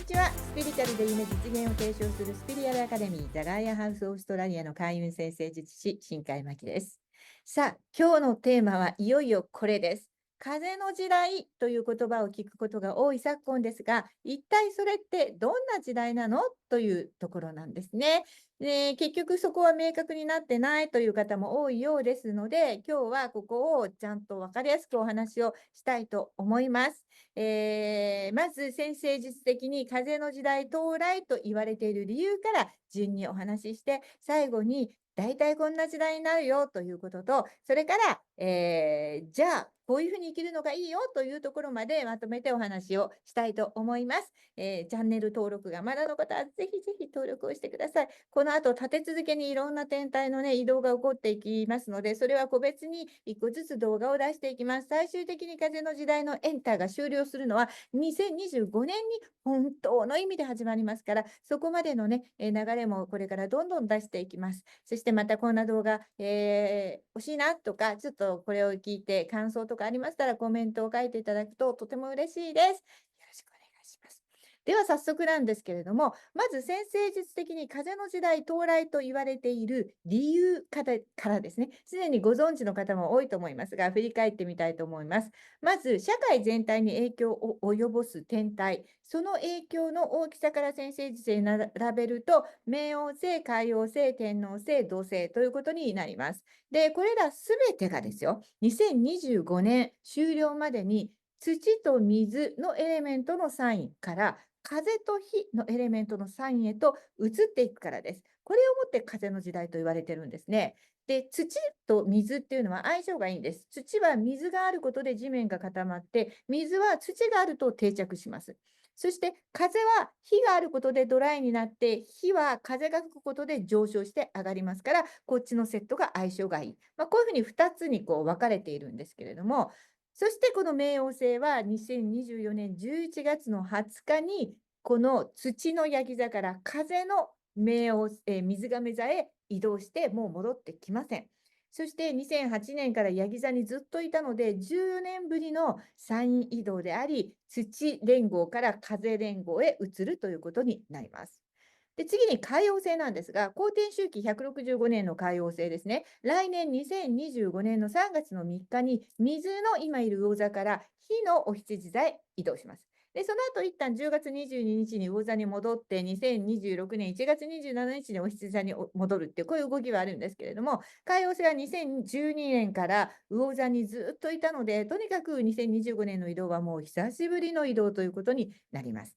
ちは。スピリチュアルで夢実現を提唱するスピリアルアカデミーザガイアハウスオーストラリアの開運先生術師新海真希です。さあ、今日のテーマはいよいよこれです。風の時代という言葉を聞くことが多い昨今ですが、一体それってどんな時代なのというところなんですね。で、結局そこは明確になってないという方も多いようですので、今日はここをちゃんと分かりやすくお話をしたいと思います。まず先生術的に風の時代到来と言われている理由から順にお話しして、最後に大体こんな時代になるよということと、それから、じゃあこういうふうに生きるのがいいよというところまでまとめてお話をしたいと思います。チャンネル登録がまだの方はぜひぜひ登録をしてください。この後立て続けにいろんな天体のね、移動が起こっていきますので、それは個別に1個ずつ動画を出していきます。最終的に風の時代のエンターが終了するのは2025年に本当の意味で始まりますから、そこまでのね、流れもこれからどんどん出していきます。そしてまたこんな動画、欲しいなとか、ちょっとこれを聞いて感想とかありましたらコメントを書いていただくととても嬉しいです。よろしくお願いします。では早速なんですけれども、まず先生術的に風の時代到来と言われている理由からですね、すでにご存知の方も多いと思いますが、振り返ってみたいと思います。まず、社会全体に影響を及ぼす天体、その影響の大きさから先生術で並べると、冥王星、海王星、天王星、土星ということになります。で、これらすべてがですよ、2025年終了までに土と水のエレメントのサインから風と火のエレメントのサインへと移っていくからです。これをもって風の時代と言われてるんですね。で、土と水っていうのは相性がいいんです。土は水があることで地面が固まって、水は土があると定着します。そして風は火があることでドライになって、火は風が吹くことで上昇して上がりますから、こっちのセットが相性がいい。こういうふうに2つにこう分かれているんですけれども、そしてこの冥王星は2024年11月の20日に、この土のヤギ座から風の冥王、水亀座へ移動してもう戻ってきません。そして2008年からヤギ座にずっといたので、14年ぶりのサイン移動であり、土連合から風連合へ移るということになります。で、次に海王星なんですが、公転周期165年の海王星ですね。来年2025年の3月の3日に、水の今いる魚座から火のお羊座へ移動します。で、その後一旦10月22日に魚座に戻って、2026年1月27日にお羊座に戻るっていう、こういう動きはあるんですけれども、海王星は2012年から魚座にずっといたので、とにかく2025年の移動はもう久しぶりの移動ということになります。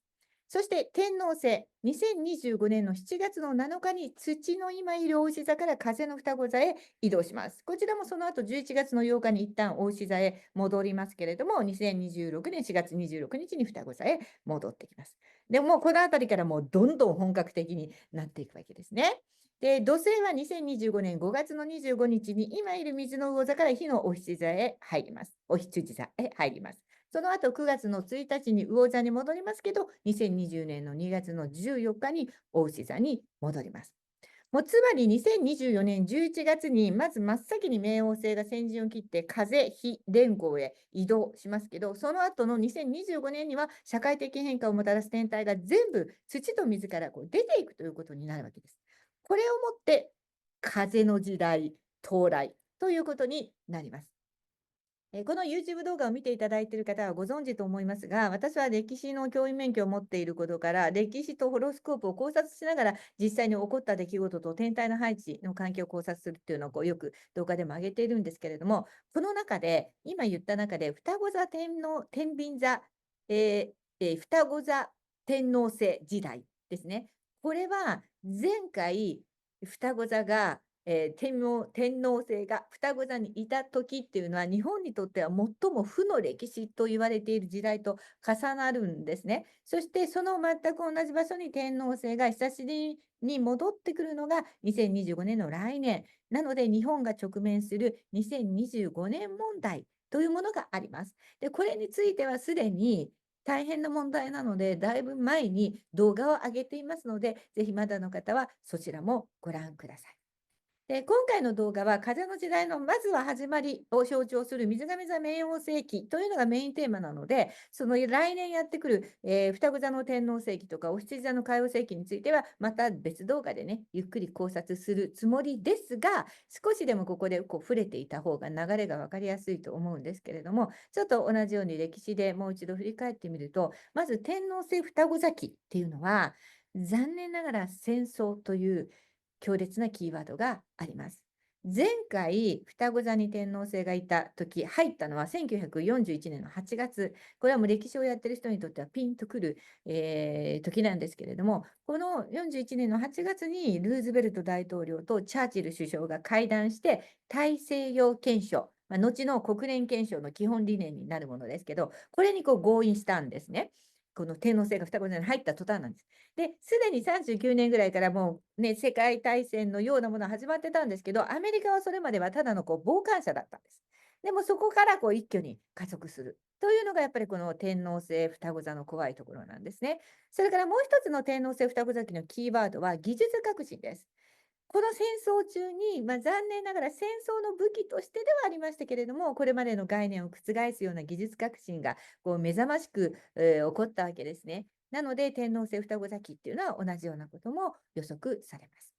そして天王星、2025年の7月の7日に土の今いる牡牛座から風の双子座へ移動します。こちらもその後11月の8日に一旦牡牛座へ戻りますけれども、2026年4月26日に双子座へ戻ってきます。でもこの辺りからもうどんどん本格的になっていくわけですね。で、土星は2025年5月の25日に今いる水の魚座から火のお羊座へ入ります。お羊座へ入ります。その後9月の1日に魚座に戻りますけど、2020年の2月の14日に牡牛座に戻ります。もうつまり2024年11月にまず真っ先に冥王星が先陣を切って風、火連合へ移動しますけど、その後の2025年には社会的変化をもたらす天体が全部土と水からこう出ていくということになるわけです。これをもって風の時代到来ということになります。この YouTube 動画を見ていただいている方はご存知と思いますが、私は歴史の教員免許を持っていることから、歴史とホロスコープを考察しながら、実際に起こった出来事と天体の配置の関係を考察するっていうのをよく動画でも上げているんですけれども、この中で、今言った中で、双子座天秤座、双子座天王星時代ですね。これは前回、双子座が天皇制が双子座にいた時っていうのは、日本にとっては最も負の歴史と言われている時代と重なるんですね。そしてその全く同じ場所に天皇制が久しぶりに戻ってくるのが2025年の来年。なので日本が直面する2025年問題というものがあります。で、これについてはすでに大変な問題なので、だいぶ前に動画を上げていますので、ぜひまだの方はそちらもご覧ください。で、今回の動画は風の時代のまずは始まりを象徴する水亀座冥王星期というのがメインテーマなので、その来年やってくる、双子座の天王星期とかお羊座の海王星期については、また別動画でね、ゆっくり考察するつもりですが、少しでもここでこう触れていた方が流れが分かりやすいと思うんですけれども、ちょっと同じように歴史でもう一度振り返ってみると、まず天王星双子座期っていうのは、残念ながら戦争という強烈なキーワードがあります。前回、双子座に天王星がいた時、入ったのは1941年の8月。これはもう歴史をやってる人にとってはピンとくる、時なんですけれども、この41年の8月にルーズベルト大統領とチャーチル首相が会談して、大西洋憲章、後の国連憲章の基本理念になるものですけど、これにこう合意したんですね。この天王星が双子座に入った途端なんです。で、すでに39年ぐらいからもうね、世界大戦のようなものは始まってたんですけど、アメリカはそれまではただのこう傍観者だったんです。でもそこからこう一挙に加速するというのがやっぱりこの天王星双子座の怖いところなんですね。それからもう一つの天王星双子座期のキーワードは技術革新です。この戦争中に、残念ながら戦争の武器としてではありましたけれども、これまでの概念を覆すような技術革新がこう目覚ましく、起こったわけですね。なので、天王星双子座期っていうのは同じようなことも予測されます。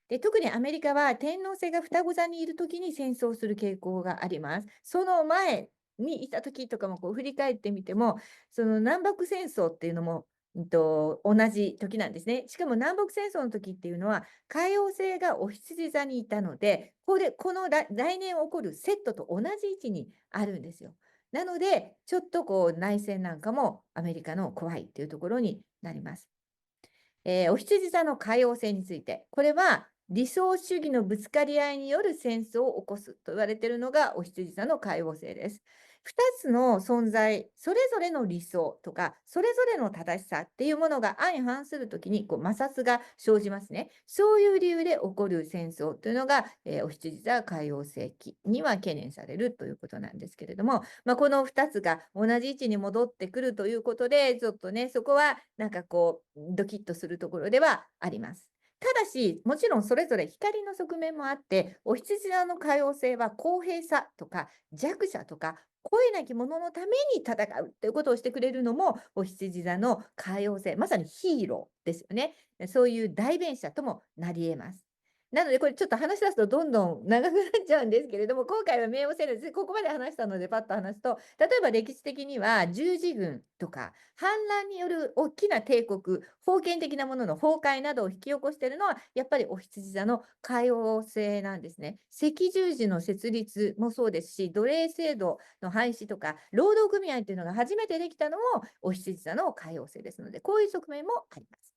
で、特にアメリカは天王星が双子座にいるときに戦争する傾向があります。その前にいたときとかもこう振り返ってみても、その南北戦争っていうのも、同じ時なんですね。しかも南北戦争の時っていうのは、海王星がお羊座にいたので、この来年起こるセットと同じ位置にあるんですよ。なので、ちょっとこう内戦なんかもアメリカの怖いっていうところになります。お羊座の海王星について、これは理想主義のぶつかり合いによる戦争を起こすと言われているのがお羊座の海王星です。2つの存在、それぞれの理想とか、それぞれの正しさっていうものが相反するときにこう摩擦が生じますね。そういう理由で起こる戦争というのが、お羊座海王星期には懸念されるということなんですけれども、この2つが同じ位置に戻ってくるということで、ちょっとね、そこはなんかこう、ドキッとするところではあります。ただし、もちろんそれぞれ光の側面もあって、お羊座の海王星は公平さとか弱者とか声なき者のために戦うということをしてくれるのも、お羊座の海王星、まさにヒーローですよね。そういう代弁者ともなり得ます。なので、これちょっと話し出すとどんどん長くなっちゃうんですけれども、今回は冥王星です。ここまで話したので、パッと話すと、例えば歴史的には十字軍とか、反乱による大きな帝国、封建的なものの崩壊などを引き起こしているのは、やっぱりお羊座の海王星なんですね。赤十字の設立もそうですし、奴隷制度の廃止とか、労働組合というのが初めてできたのもお羊座の海王星ですので、こういう側面もあります。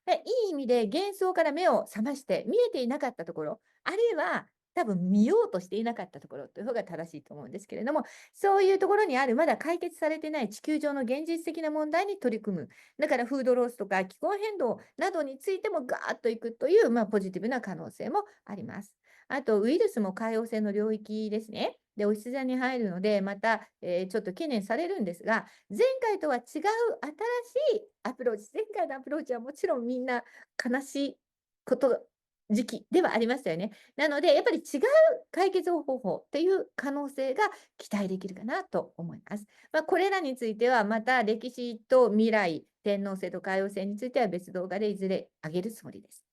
で、いい意味で幻想から目を覚まして見えていなかったところ、あるいは多分見ようとしていなかったところという方が正しいと思うんですけれども、そういうところにあるまだ解決されてない地球上の現実的な問題に取り組む。だからフードロスとか気候変動などについてもガーッといくという、ポジティブな可能性もあります。あと、ウイルスも海洋性の領域ですね。で、お羊座に入るので、また、ちょっと懸念されるんですが、前回とは違う新しいアプローチ、前回のアプローチはもちろんみんな悲しいこと時期ではありましたよね。なので、やっぱり違う解決方法っていう可能性が期待できるかなと思います。これらについては、また歴史と未来、天王星と海王星については別動画でいずれ上げるつもりです。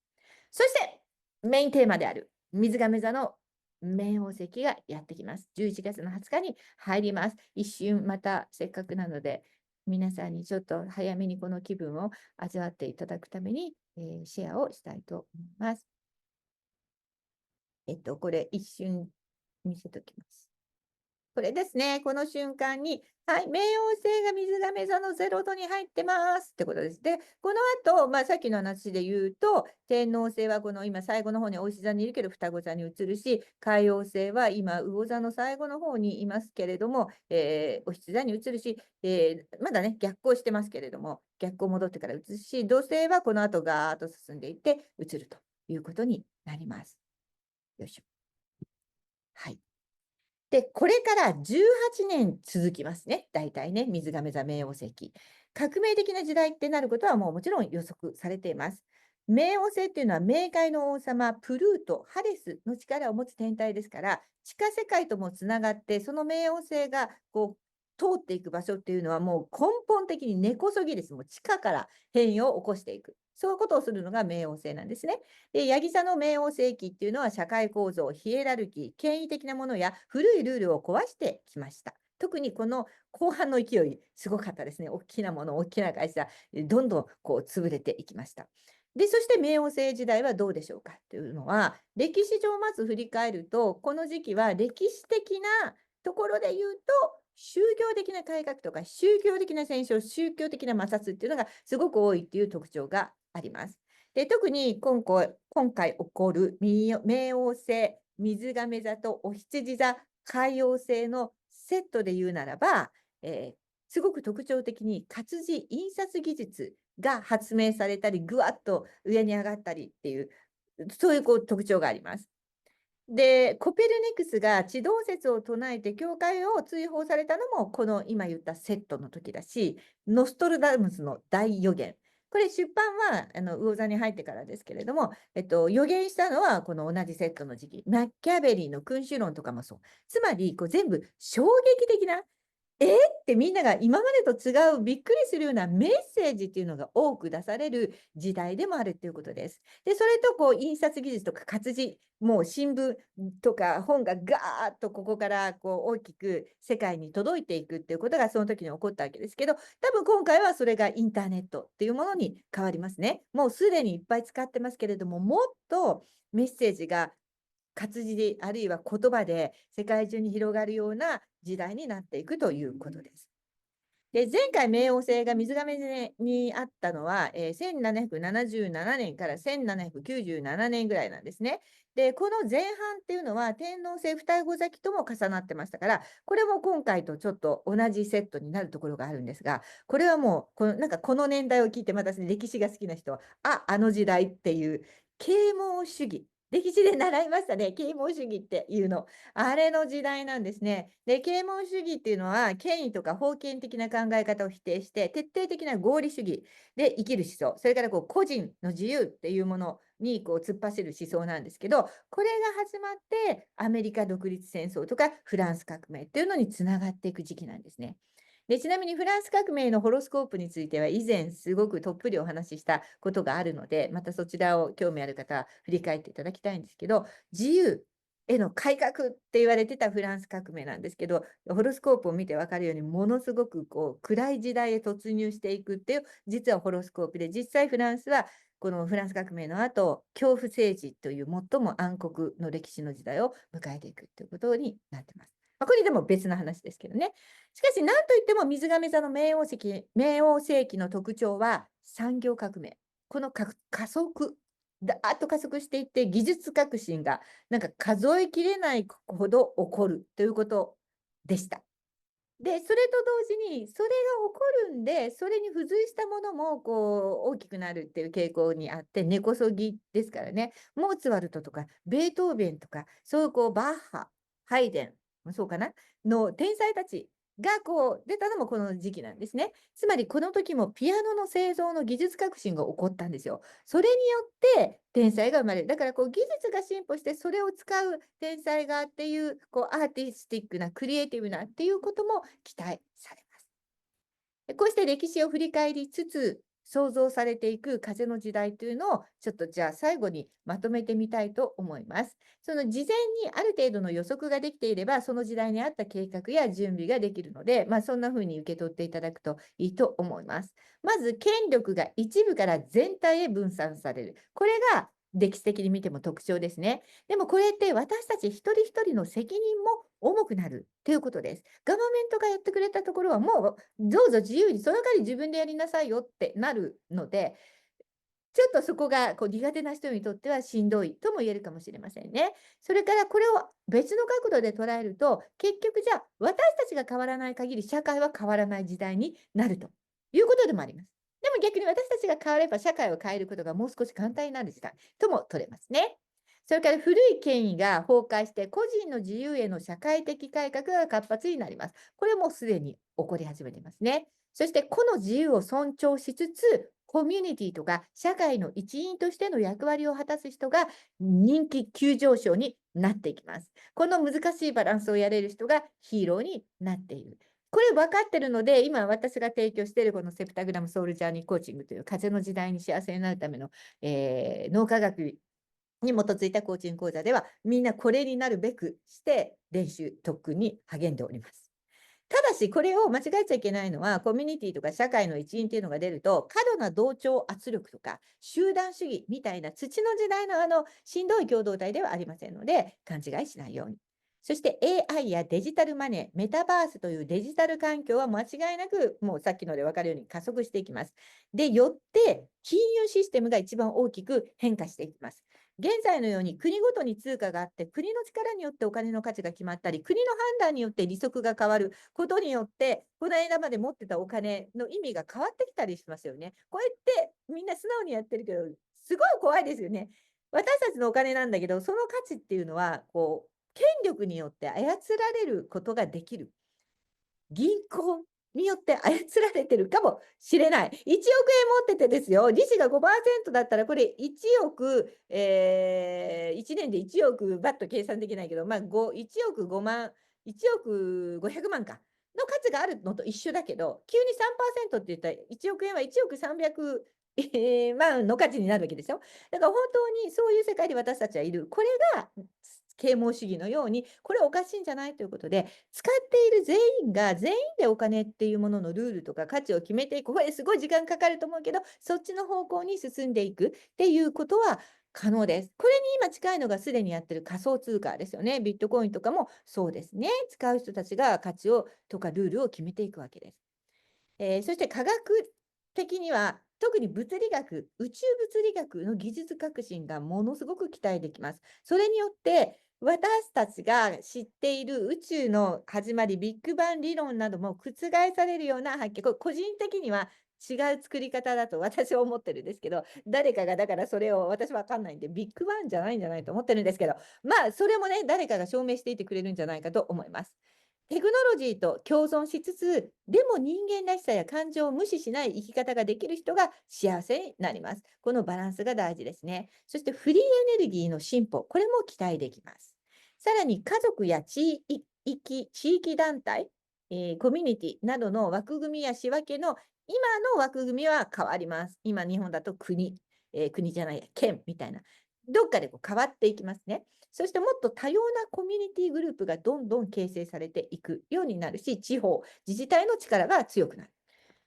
そして、メインテーマである水亀座の冥王星がやってきます。11月の20日に入ります。一瞬、またせっかくなので、皆さんにちょっと早めにこの気分を味わっていただくために、シェアをしたいと思います。これ一瞬見せときます。これですね、この瞬間に、はい、冥王星が水亀座の0度に入ってますってことです。で、この後、さっきの話で言うと、天王星はこの今最後の方にお牛座にいるけど双子座に移るし、海王星は今魚座の最後の方にいますけれども、お羊座に移るし、まだね、逆行してますけれども、逆行戻ってから移るし、土星はこの後ガーッと進んでいって移るということになります。よいしょ。はい。で、これから18年続きますね。大体ね、水亀座冥王星。革命的な時代ってなることはもうもちろん予測されています。冥王星っていうのは冥界の王様、プルート、ハレスの力を持つ天体ですから、地下世界ともつながって、その冥王星がこう通っていく場所っていうのはもう根本的に根こそぎです。もう地下から変異を起こしていく。そういうことをするのが冥王星なんですね。で、ヤギ座の冥王星期っていうのは社会構造、ヒエラルキー、権威的なものや古いルールを壊してきました。特にこの後半の勢い、すごかったですね。大きなもの、大きな会社、どんどんこう潰れていきました。で、そして冥王星時代はどうでしょうかというのは、歴史上まず振り返ると、この時期は歴史的なところで言うと、宗教的な改革とか宗教的な戦争、宗教的な摩擦っていうのがすごく多いっていう特徴があります。で、特に今回起こる冥王星、水亀座とお羊座、海王星のセットで言うならば、すごく特徴的に活字印刷技術が発明されたり、ぐわっと上に上がったりっていう、そういう特徴があります。で、コペルニクスが地動説を唱えて教会を追放されたのも、この今言ったセットの時だし、ノストルダムスの大予言。これ出版は魚座に入ってからですけれども、予言したのはこの同じセットの時期。マッキャベリーの君主論とかもそう。つまり、全部衝撃的な、ってみんなが今までと違うびっくりするようなメッセージっていうのが多く出される時代でもあるっていうことです。で、それと印刷技術とか活字、もう新聞とか本がガーッとここから大きく世界に届いていくっていうことがその時に起こったわけですけど、多分今回はそれがインターネットっていうものに変わりますね。もうすでにいっぱい使ってますけれども、もっとメッセージが活字で、あるいは言葉で世界中に広がるような時代になっていくということです。で、前回冥王星が水亀にあったのは、1777年から1797年ぐらいなんですね。で、この前半っていうのは天王星双子咲きとも重なってましたから、これも今回とちょっと同じセットになるところがあるんですが、これはもう、なんかこの年代を聞いて、また歴史が好きな人は、あの時代っていう、啓蒙主義。歴史で習いましたね。啓蒙主義っていうの。あれの時代なんですね。で、啓蒙主義っていうのは、権威とか封建的な考え方を否定して、徹底的な合理主義で生きる思想、それから個人の自由っていうものに突っ走る思想なんですけど、これが始まって、アメリカ独立戦争とかフランス革命っていうのにつながっていく時期なんですね。で、ちなみにフランス革命のホロスコープについては以前すごくとっぷりお話ししたことがあるので、またそちらを興味ある方は振り返っていただきたいんですけど、自由への改革って言われてたフランス革命なんですけど、ホロスコープを見て分かるようにものすごく暗い時代へ突入していくっていう実はホロスコープで、実際フランスはこのフランス革命の後、恐怖政治という最も暗黒の歴史の時代を迎えていくということになってます。これでも別の話ですけどね。しかし、何といっても水亀座の冥王星期の特徴は産業革命。この加速、だーっと加速していって、技術革新がなんか数えきれないほど起こるということでした。で、それと同時に、それが起こるんで、それに付随したものも大きくなるっていう傾向にあって、根こそぎですからね、モーツァルトとか、ベートーベンとか、そういうバッハ、ハイデン、そうかな、の天才たちが出たのもこの時期なんですね。つまりこの時もピアノの製造の技術革新が起こったんですよ。それによって天才が生まれる。だから技術が進歩してそれを使う天才がっていうアーティスティックなクリエイティブなっていうことも期待されます。こうして歴史を振り返りつつ想像されていく風の時代というのをちょっとじゃあ最後にまとめてみたいと思います。その事前にある程度の予測ができていればその時代に合った計画や準備ができるので、そんな風に受け取っていただくといいと思います。まず権力が一部から全体へ分散される。これが歴史的に見ても特徴ですね。でもこれって私たち一人一人の責任も重くなるということです。ガバメントがやってくれたところはもうどうぞ自由にその代わり自分でやりなさいよってなるので、ちょっとそこが苦手な人にとってはしんどいとも言えるかもしれませんね。それからこれを別の角度で捉えると、結局じゃあ私たちが変わらない限り社会は変わらない時代になるということでもあります。でも逆に私たちが変われば社会を変えることがもう少し簡単になる時代とも取れますね。それから古い権威が崩壊して、個人の自由への社会的改革が活発になります。これもすでに起こり始めていますね。そして、個の自由を尊重しつつ、コミュニティとか社会の一員としての役割を果たす人が人気急上昇になっていきます。この難しいバランスをやれる人がヒーローになっている。これ分かってるので、今私が提供しているこのセプタグラムソウルジャーニーコーチングという風の時代に幸せになるための、脳科学に基づいたコーチング講座では、みんなこれになるべくして練習、特訓に励んでおります。ただし、これを間違えちゃいけないのは、コミュニティとか社会の一員っていうのが出ると、過度な同調圧力とか、集団主義みたいな土の時代のしんどい共同体ではありませんので、勘違いしないように。そして AI やデジタルマネー、メタバースというデジタル環境は間違いなく、もうさっきので分かるように加速していきます。で、よって、金融システムが一番大きく変化していきます。現在のように国ごとに通貨があって、国の力によってお金の価値が決まったり、国の判断によって利息が変わることによって、この間まで持ってたお金の意味が変わってきたりしますよね。こうやってみんな素直にやってるけど、すごい怖いですよね。私たちのお金なんだけど、その価値っていうのは、権力によって操られることができる。銀行によって操られてるかもしれない。1億円持っててですよ、利子が 5% だったら、これ1億、1年で1億バッと計算できないけど、1億5万、1億500万か。の価値があるのと一緒だけど、急に 3% って言ったら、1億円は1億300万の価値になるわけでしょ。だから本当にそういう世界で私たちはいる。これが啓蒙主義のように、これおかしいんじゃないということで、使っている全員が全員でお金っていうもののルールとか価値を決めていく。これすごい時間かかると思うけど、そっちの方向に進んでいくっていうことは可能です。これに今近いのがすでにやってる仮想通貨ですよね。ビットコインとかもそうですね。使う人たちが価値をとかルールを決めていくわけです。そして科学的には、特に物理学、宇宙物理学の技術革新がものすごく期待できます。それによって、私たちが知っている宇宙の始まり、ビッグバン理論なども覆されるような発見、これ個人的には違う作り方だと私は思ってるんですけど、誰かがだからそれを私わかんないんで、ビッグバンじゃないんじゃないと思ってるんですけど、それもね、誰かが証明していてくれるんじゃないかと思います。テクノロジーと共存しつつ、でも人間らしさや感情を無視しない生き方ができる人が幸せになります。このバランスが大事ですね。そしてフリーエネルギーの進歩、これも期待できます。さらに家族や地域団体、コミュニティなどの枠組みや仕分けの今の枠組みは変わります。今日本だと国、国じゃないや、県みたいな。どっかで変わっていきますね。そしてもっと多様なコミュニティグループがどんどん形成されていくようになるし、地方、自治体の力が強くなる。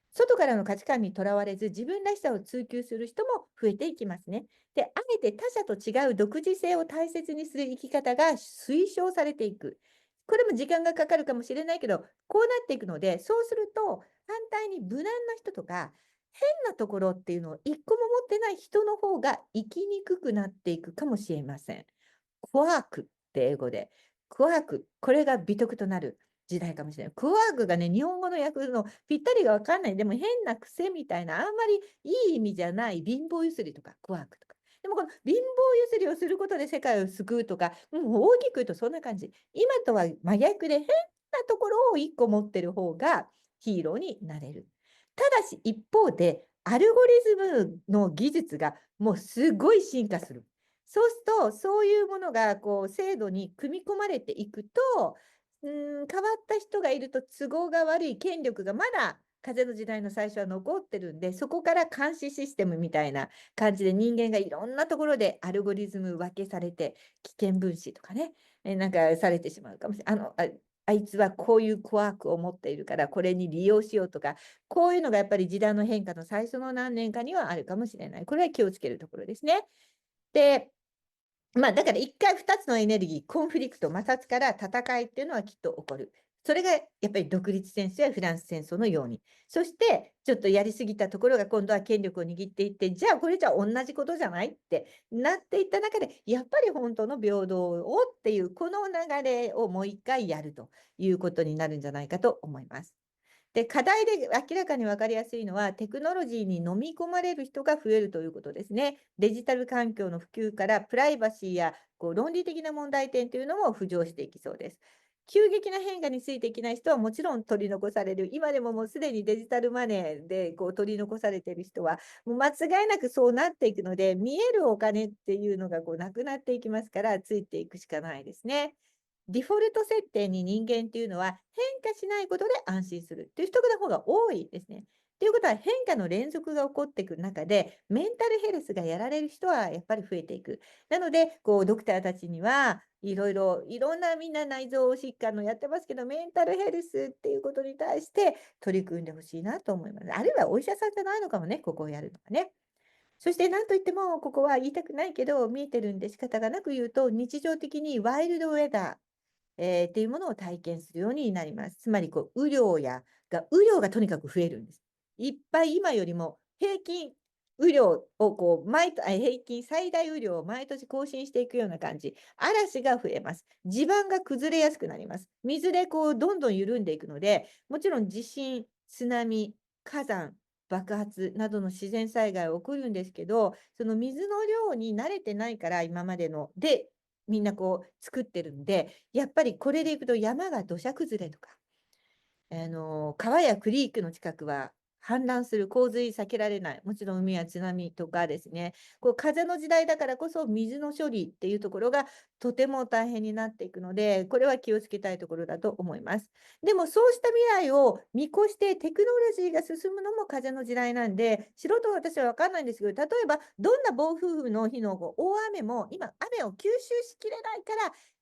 外からの価値観にとらわれず、自分らしさを追求する人も増えていきますね。で、あえて他者と違う独自性を大切にする生き方が推奨されていく。これも時間がかかるかもしれないけど、こうなっていくので、そうすると、反対に無難な人とか、変なところっていうのを一個も持ってない人の方が生きにくくなっていくかもしれません。クワークって英語で。クワーク、これが美徳となる時代かもしれない。クワークがね、日本語の訳すのぴったりがわかんない。でも変な癖みたいな、あんまりいい意味じゃない貧乏ゆすりとか、クワークとか。でもこの貧乏ゆすりをすることで世界を救うとか、大きく言うとそんな感じ。今とは真逆で変なところを一個持ってる方がヒーローになれる。ただし一方で、アルゴリズムの技術がもうすごい進化する。そうすると、そういうものが制度に組み込まれていくと、変わった人がいると都合が悪い権力がまだ風の時代の最初は残ってるんで、そこから監視システムみたいな感じで人間がいろんなところでアルゴリズム分けされて、危険分子とかね、なんかされてしまうかもしれない。あいつはこういうクワークを持っているから、これに利用しようとか、こういうのがやっぱり時代の変化の最初の何年かにはあるかもしれない。これは気をつけるところですね。で、だから一回2つのエネルギー、コンフリクト、摩擦から戦いっていうのはきっと起こる。それがやっぱり独立戦争やフランス戦争のように。そして、ちょっとやりすぎたところが今度は権力を握っていって、じゃあこれじゃ同じことじゃないってなっていった中で、やっぱり本当の平等をっていう、この流れをもう一回やるということになるんじゃないかと思います。で、課題で明らかに分かりやすいのは、テクノロジーに飲み込まれる人が増えるということですね。デジタル環境の普及からプライバシーや論理的な問題点というのも浮上していきそうです。急激な変化についていけない人はもちろん取り残される。今でももうすでにデジタルマネーで取り残されている人は、もう間違いなくそうなっていくので、見えるお金っていうのがなくなっていきますから、ついていくしかないですね。デフォルト設定に人間っていうのは変化しないことで安心するっていう人の方が多いですね。ということは変化の連続が起こっていく中でメンタルヘルスがやられる人はやっぱり増えていく。なのでドクターたちにはいろんなみんな内臓疾患のやってますけどメンタルヘルスっていうことに対して取り組んでほしいなと思います。あるいはお医者さんじゃないのかもね、ここをやるのがね。そして何といってもここは言いたくないけど見えてるんで仕方がなく言うと日常的にワイルドウェダーっていうものを体験するようになります。つまり雨量がとにかく増えるんです。いっぱい今よりも平均雨量を平均最大雨量を毎年更新していくような感じ。嵐が増えます。地盤が崩れやすくなります。水でどんどん緩んでいくので、もちろん地震、津波、火山、爆発などの自然災害は起こるんですけど、その水の量に慣れてないから今までのでみんな作ってるんで、やっぱりこれでいくと山が土砂崩れとか、川やクリークの近くは氾濫する洪水避けられない。もちろん海や津波とかですね。風の時代だからこそ水の処理っていうところがとても大変になっていくので、これは気をつけたいところだと思います。でもそうした未来を見越してテクノロジーが進むのも風の時代なんで、素人は私は分かんないんですけど、例えばどんな暴風雨の日の大雨も今雨を吸収しきれないか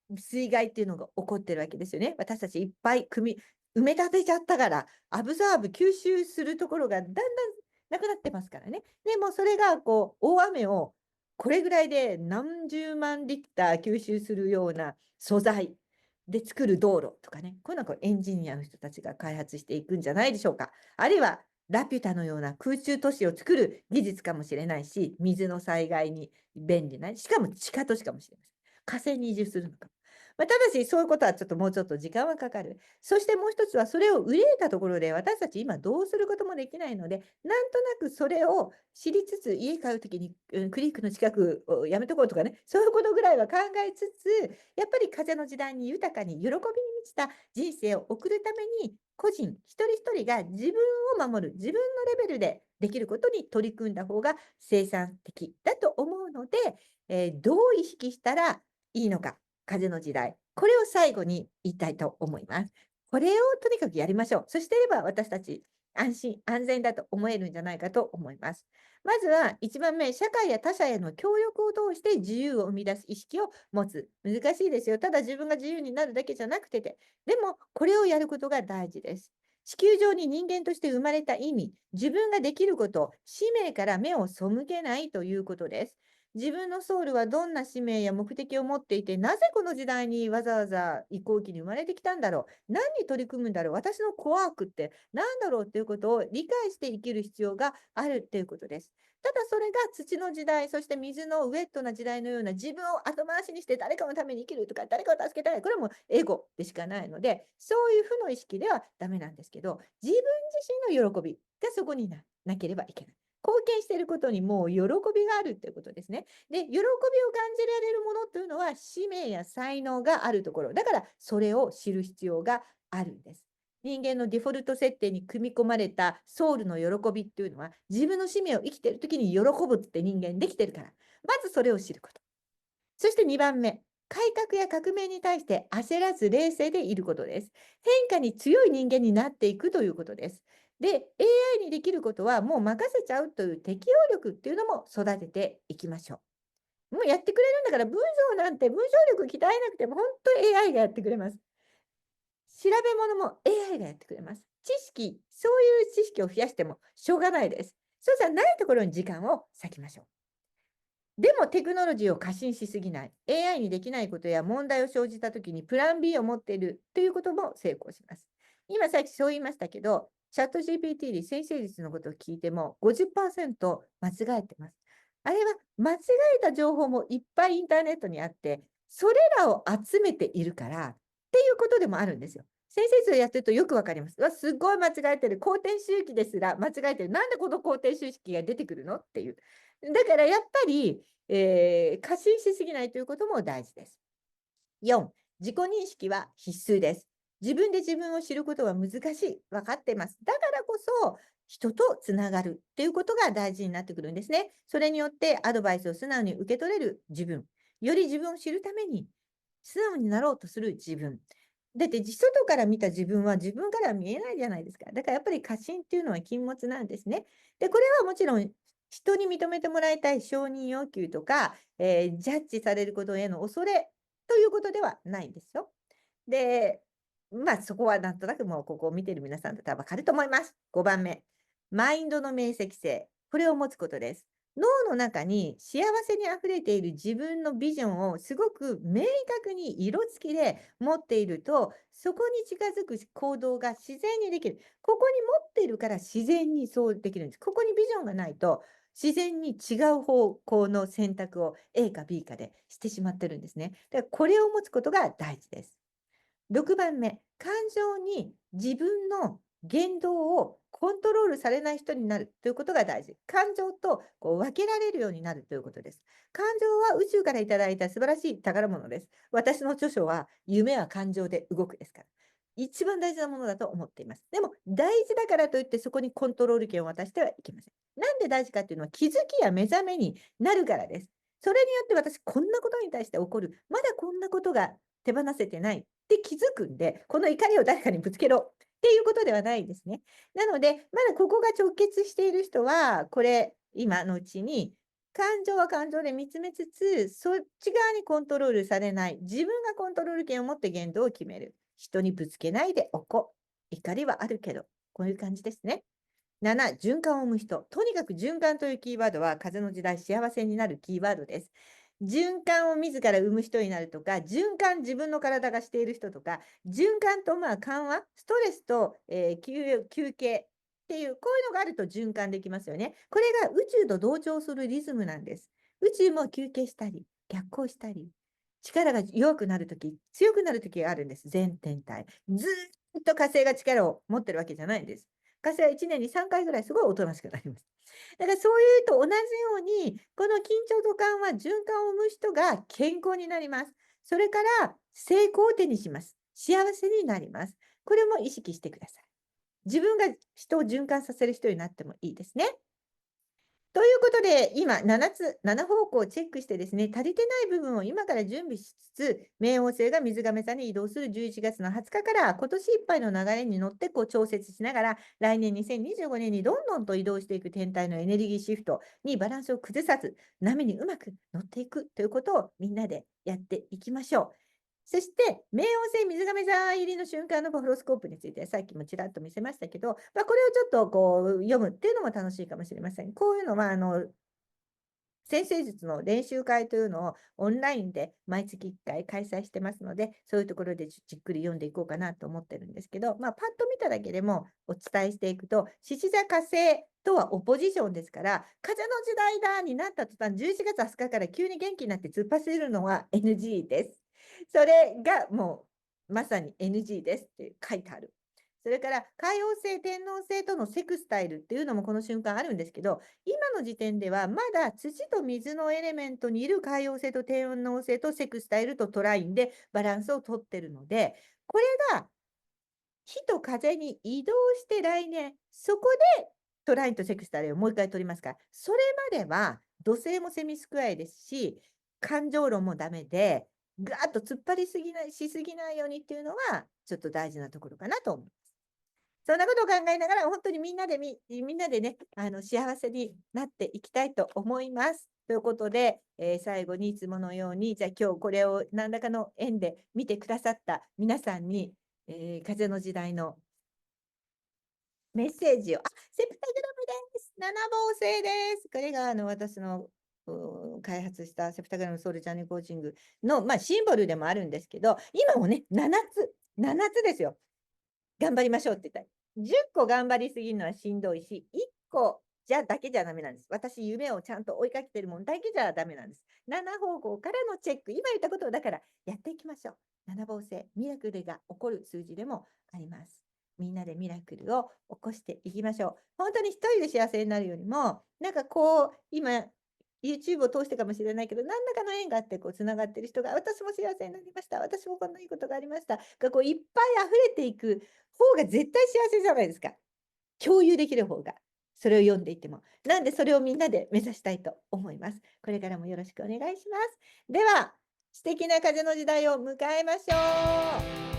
ら水害っていうのが起こってるわけですよね。私たちいっぱい埋め立てちゃったから、アブザーブ、吸収するところがだんだんなくなってますからね。でもそれが大雨をこれぐらいで何十万リッター吸収するような素材で作る道路とかね、こういうのはエンジニアの人たちが開発していくんじゃないでしょうか。あるいはラピュタのような空中都市を作る技術かもしれないし、水の災害に便利な、しかも地下都市かもしれません。火星に移住するのかも。ただし、そういうことはもうちょっと時間はかかる。そしてもう一つは、それを憂えたところで、私たち今どうすることもできないので、なんとなくそれを知りつつ、家買うときに、クリックの近くをやめとこうとかね、そういうことぐらいは考えつつ、やっぱり風の時代に豊かに喜びに満ちた人生を送るために、個人一人一人が自分を守る、自分のレベルでできることに取り組んだ方が生産的だと思うので、どう意識したらいいのか。風の時代。これを最後に言いたいと思います。これをとにかくやりましょう。そしていれば私たち安心安全だと思えるんじゃないかと思います。まずは1番目、社会や他者への協力を通して自由を生み出す意識を持つ。難しいですよ。ただ自分が自由になるだけじゃなくてでもこれをやることが大事です。地球上に人間として生まれた意味、自分ができること、使命から目を背けないということです。自分のソウルはどんな使命や目的を持っていて、なぜこの時代にわざわざ移行期に生まれてきたんだろう。何に取り組むんだろう。私のコワークって何だろうっていうことを理解して生きる必要があるっていうことです。ただそれが土の時代、そして水のウェットな時代のような自分を後回しにして誰かのために生きるとか、誰かを助けたい。これはもうエゴでしかないので、そういう負の意識ではダメなんですけど、自分自身の喜びがそこになければいけない。貢献していることにもう喜びがあるっていうことですね。で、喜びを感じられるものというのは使命や才能があるところ。だからそれを知る必要があるんです。人間のデフォルト設定に組み込まれたソウルの喜びっていうのは自分の使命を生きている時に喜ぶって人間できてるから。まずそれを知ること。そして2番目。改革や革命に対して焦らず冷静でいることです。変化に強い人間になっていくということです。で、AI にできることはもう任せちゃうという適応力っていうのも育てていきましょう。もうやってくれるんだから文章なんて文章力鍛えなくても本当に AI がやってくれます。調べ物も AI がやってくれます。そういう知識を増やしてもしょうがないです。そうじゃないところに時間を割きましょう。でもテクノロジーを過信しすぎない。AI にできないことや問題を生じたときにプラン B を持っているということも成功します。今さっきそう言いましたけど、チャット GPT で先生術のことを聞いても50%間違えてます。あれは間違えた情報もいっぱいインターネットにあって、それらを集めているからっていうことでもあるんですよ。先生術をやってるとよくわかります。すっごい間違えてる。後天周期ですら間違えてる。なんでこの後天周期が出てくるのっていう。だからやっぱり、過信しすぎないということも大事です。4、自己認識は必須です。自分で自分を知ることは難しい。分かってます。だからこそ、人とつながるっていうことが大事になってくるんですね。それによってアドバイスを素直に受け取れる自分。より自分を知るために素直になろうとする自分。だって外から見た自分は自分からは見えないじゃないですか。だからやっぱり過信っていうのは禁物なんですね。で、これはもちろん人に認めてもらいたい承認欲求とか、ジャッジされることへの恐れということではないんですよ。で、そこはなんとなくもうここを見てる皆さんだったらわかると思います。5番目、マインドの明晰性。これを持つことです。脳の中に幸せにあふれている自分のビジョンをすごく明確に色付きで持っていると、そこに近づく行動が自然にできる。ここに持っているから自然にそうできるんです。ここにビジョンがないと、自然に違う方向の選択を A か B かでしてしまってるんですね。だからこれを持つことが大事です。6番目、感情に自分の言動をコントロールされない人になるということが大事。感情と分けられるようになるということです。感情は宇宙からいただいた素晴らしい宝物です。私の著書は、夢は感情で動くですから。一番大事なものだと思っています。でも、大事だからといってそこにコントロール権を渡してはいけません。なんで大事かっていうのは気づきや目覚めになるからです。それによって私、こんなことに対して起こる。まだこんなことが手放せてないって気づくんで、この怒りを誰かにぶつけろっていうことではないですね。なので、まだここが直結している人は、これ、今のうちに、感情は感情で見つめつつ、そっち側にコントロールされない。自分がコントロール権を持って言動を決める。人にぶつけないでおこう。怒りはあるけど、こういう感じですね。7、循環を生む人。とにかく循環というキーワードは風の時代幸せになるキーワードです。循環を自ら生む人になるとか、循環自分の体がしている人とか、循環と緩和、ストレスと、休憩っていう、こういうのがあると循環できますよね。これが宇宙と同調するリズムなんです。宇宙も休憩したり、逆行したり、力が弱くなるとき、強くなるときがあるんです。全天体。ずーっと火星が力を持ってるわけじゃないんです。火星は1年に3回ぐらいすごいおとなしくなります。だからそういうと同じように、この緊張と緩和、循環を生む人が健康になります。それから成功を手にします。幸せになります。これも意識してください。自分が人を循環させる人になってもいいですね。ということで、今7方向をチェックしてですね、足りてない部分を今から準備しつつ、冥王星が水亀座に移動する11月の20日から今年いっぱいの流れに乗って調節しながら、来年2025年にどんどんと移動していく天体のエネルギーシフトにバランスを崩さず、波にうまく乗っていくということをみんなでやっていきましょう。そして、冥王星水亀座入りの瞬間のホロスコープについて、さっきもちらっと見せましたけど、これをちょっと読むっていうのも楽しいかもしれません。こういうのは、先生術の練習会というのをオンラインで毎月1回開催してますので、そういうところでじっくり読んでいこうかなと思ってるんですけど、パッと見ただけでもお伝えしていくと、獅子座火星とはオポジションですから、風の時代だになった途端、11月20日から急に元気になって突っ走るのは NG です。それがもうまさに NG ですって書いてある。それから海王星、天王星とのセクスタイルっていうのもこの瞬間あるんですけど、今の時点ではまだ土と水のエレメントにいる海王星と天王星とセクスタイルとトラインでバランスをとってるので、これが火と風に移動して来年、そこでトラインとセクスタイルをもう一回取りますから、それまでは土星もセミスクエアですし、感情論もダメで、ガーッと突っ張りしすぎないようにっていうのは、ちょっと大事なところかなと思います。そんなことを考えながら、本当にみんなでね、幸せになっていきたいと思います。ということで、最後にいつものように、じゃあ今日これを何らかの縁で見てくださった皆さんに、風の時代のメッセージを、セプタグラムです。七芒星です。これが私の開発したセプタグラムソウルチャネルコーチングの、シンボルでもあるんですけど、今もね、7つですよ。頑張りましょうって言ったら、10個頑張りすぎるのはしんどいし、1個じゃだけじゃダメなんです。私、夢をちゃんと追いかけてるもんだけじゃダメなんです。7方向からのチェック、今言ったことをだからやっていきましょう。7芒星、ミラクルが起こる数字でもあります。みんなでミラクルを起こしていきましょう。本当に一人で幸せになるよりも、なんかこう、今、YouTube を通してかもしれないけど、何らかの縁があってこうつながってる人が、私も幸せになりました。私もこんないいことがありました。がこういっぱい溢れていく方が絶対幸せじゃないですか。共有できる方が。それを読んでいっても。なんでそれをみんなで目指したいと思います。これからもよろしくお願いします。では、素敵な風の時代を迎えましょう。